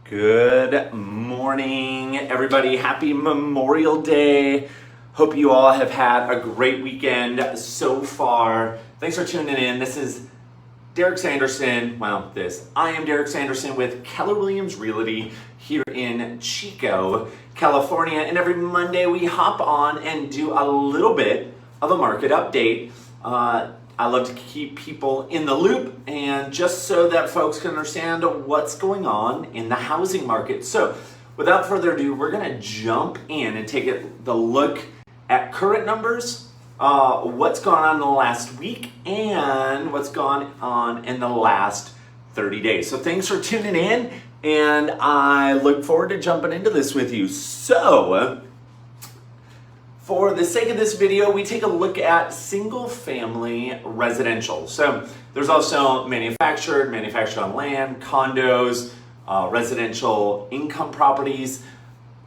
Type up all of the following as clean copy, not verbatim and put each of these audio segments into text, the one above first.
Good morning, everybody. Happy Memorial Day. Hope you all have had a great weekend so far. Thanks for tuning in. This is Derrick Sanderson. I am Derrick Sanderson with Keller Williams Realty here in Chico, California. And every Monday we hop on and do a little bit of a market update. I love to keep people in the loop and just so that folks can understand what's going on in the housing market. So without further ado, we're going to jump in and take the look at current numbers, what's gone on in the last week, and what's gone on in the last 30 days. So thanks for tuning in, and I look forward to jumping into this with you. So for the sake of this video, we take a look at single-family residential. So there's also manufactured on land, condos, residential income properties.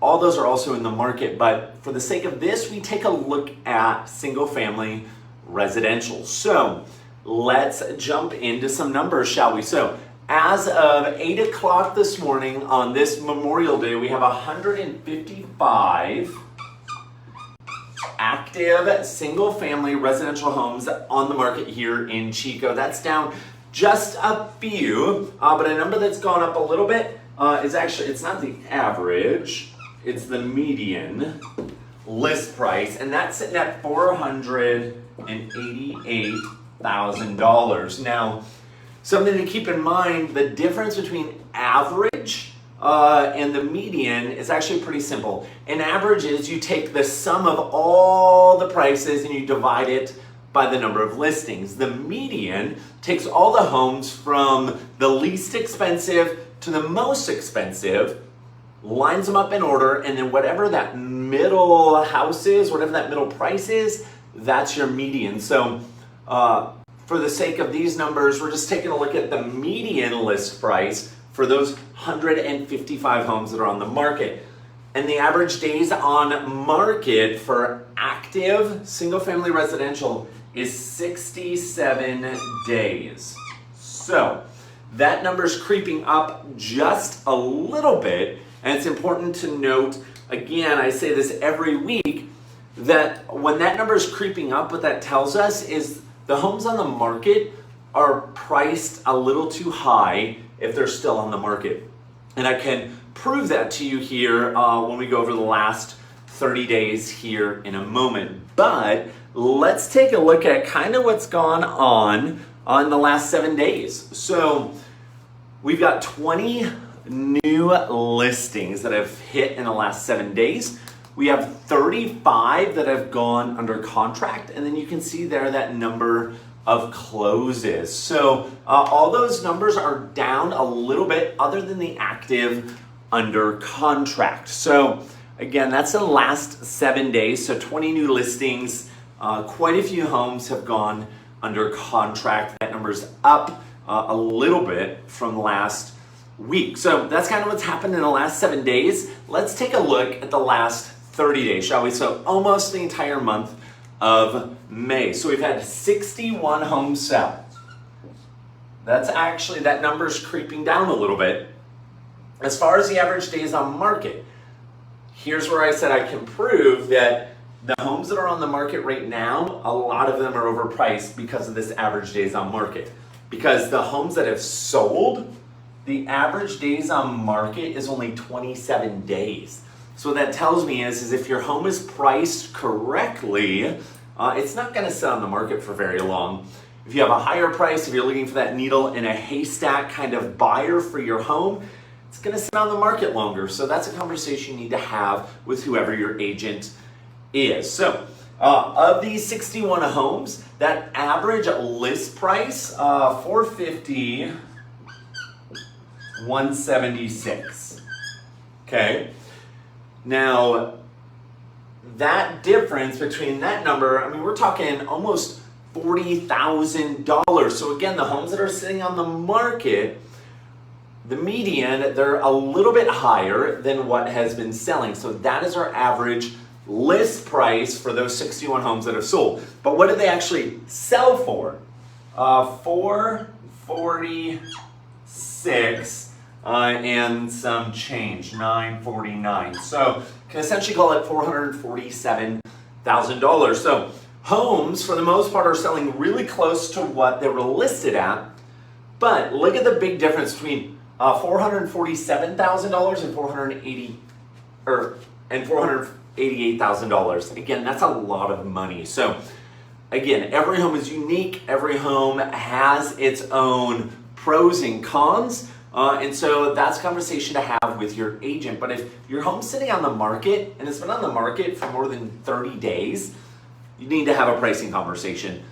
All those are also in the market, but for the sake of this, we take a look at single-family residential. So let's jump into some numbers, shall we? So as of 8 o'clock this morning on this Memorial Day, we have 155 active single-family residential homes on the market here in Chico. That's down just a few, but a number that's gone up a little bit is actually, it's not the average, it's the median list price, and that's sitting at $488,000. Now, something to keep in mind, the difference between average and the median is actually pretty simple. An average is you take the sum of all the prices and you divide it by the number of listings. The median takes all the homes from the least expensive to the most expensive, lines them up in order, and then whatever that middle house is, whatever that middle price is, that's your median. So for the sake of these numbers, we're just taking a look at the median list price for those 155 homes that are on the market. And the average days on market for active single-family residential is 67 days. So that number's creeping up just a little bit, and it's important to note, again, I say this every week, that when that number is creeping up, what that tells us is the homes on the market are priced a little too high if they're still on the market. And I can prove that to you here when we go over the last 30 days here in a moment. But let's take a look at kind of what's gone on the last 7 days. So we've got 20 new listings that have hit in the last 7 days. We have 35 that have gone under contract, and then you can see there that number of closes. So all those numbers are down a little bit other than the active under contract. So again, that's the last 7 days. So 20 new listings, quite a few homes have gone under contract. That number's up a little bit from last week. So that's kind of what's happened in the last 7 days. Let's take a look at the last 30 days, shall we? So almost the entire month of May. So we've had 61 homes sell. That's actually, that number's creeping down a little bit. As far as the average days on market, here's where I said I can prove that the homes that are on the market right now, a lot of them are overpriced because of this average days on market. Because the homes that have sold, the average days on market is only 27 days. So what that tells me is if your home is priced correctly, it's not going to sit on the market for very long. If you have a higher price, if you're looking for that needle in a haystack kind of buyer for your home, it's going to sit on the market longer. So that's a conversation you need to have with whoever your agent is. So of these 61 homes, that average list price, $450,000, $176. Okay. Now, that difference between that number, I mean, we're talking almost $40,000. So again, the homes that are sitting on the market, the median, they're a little bit higher than what has been selling. So that is our average list price for those 61 homes that have sold. But what did they actually sell for? $446 and some change, 949. So can essentially call it $447,000. So homes, for the most part, are selling really close to what they were listed at. But look at the big difference between $447,000 and $488,000. Again, that's a lot of money. So again, every home is unique. Every home has its own pros and cons. And so that's a conversation to have with your agent. But if your home's sitting on the market and it's been on the market for more than 30 days, you need to have a pricing conversation.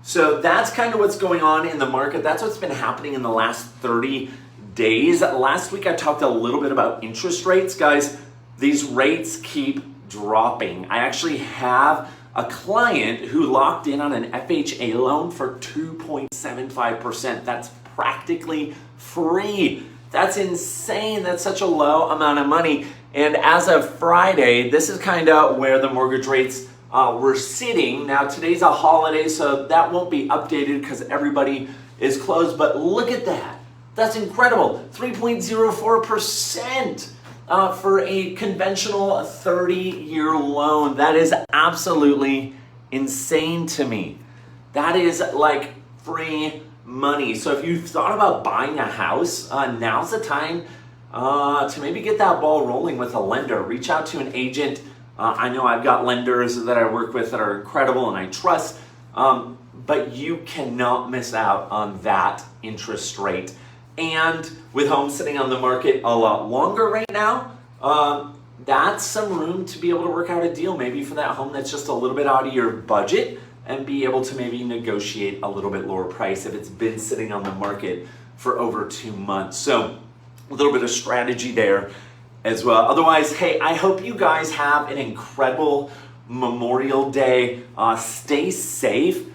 So that's kind of what's going on in the market. That's what's been happening in the last 30 days. Last week I talked a little bit about interest rates. Guys, these rates keep dropping. I actually have a client who locked in on an FHA loan for 2.75%. That's practically free. That's insane. That's such a low amount of money. And as of Friday, this is kind of where the mortgage rates were sitting. Now today's a holiday, so that won't be updated because everybody is closed. But look at that. That's incredible. 3.04% for a conventional 30-year loan. That is absolutely insane to me. That is like free money. So if you thought about buying a house, now's the time to maybe get that ball rolling with a lender. Reach out to an agent. I know I've got lenders that I work with that are incredible and I trust, but you cannot miss out on that interest rate. And with homes sitting on the market a lot longer right now, that's some room to be able to work out a deal maybe for that home that's just a little bit out of your budget and be able to maybe negotiate a little bit lower price if it's been sitting on the market for over 2 months. So a little bit of strategy there as well. Otherwise, hey, I hope you guys have an incredible Memorial Day. Stay safe,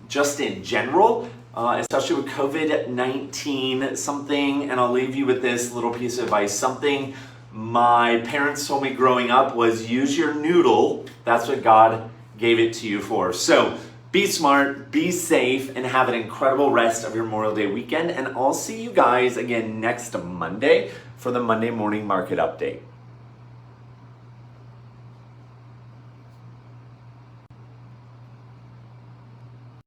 just in general, especially with COVID-19. Something, and I'll leave you with this little piece of advice. Something my parents told me growing up was use your noodle. That's what God gave it to you for. So be smart, be safe, and have an incredible rest of your Memorial Day weekend. And I'll see you guys again next Monday for the Monday morning market update.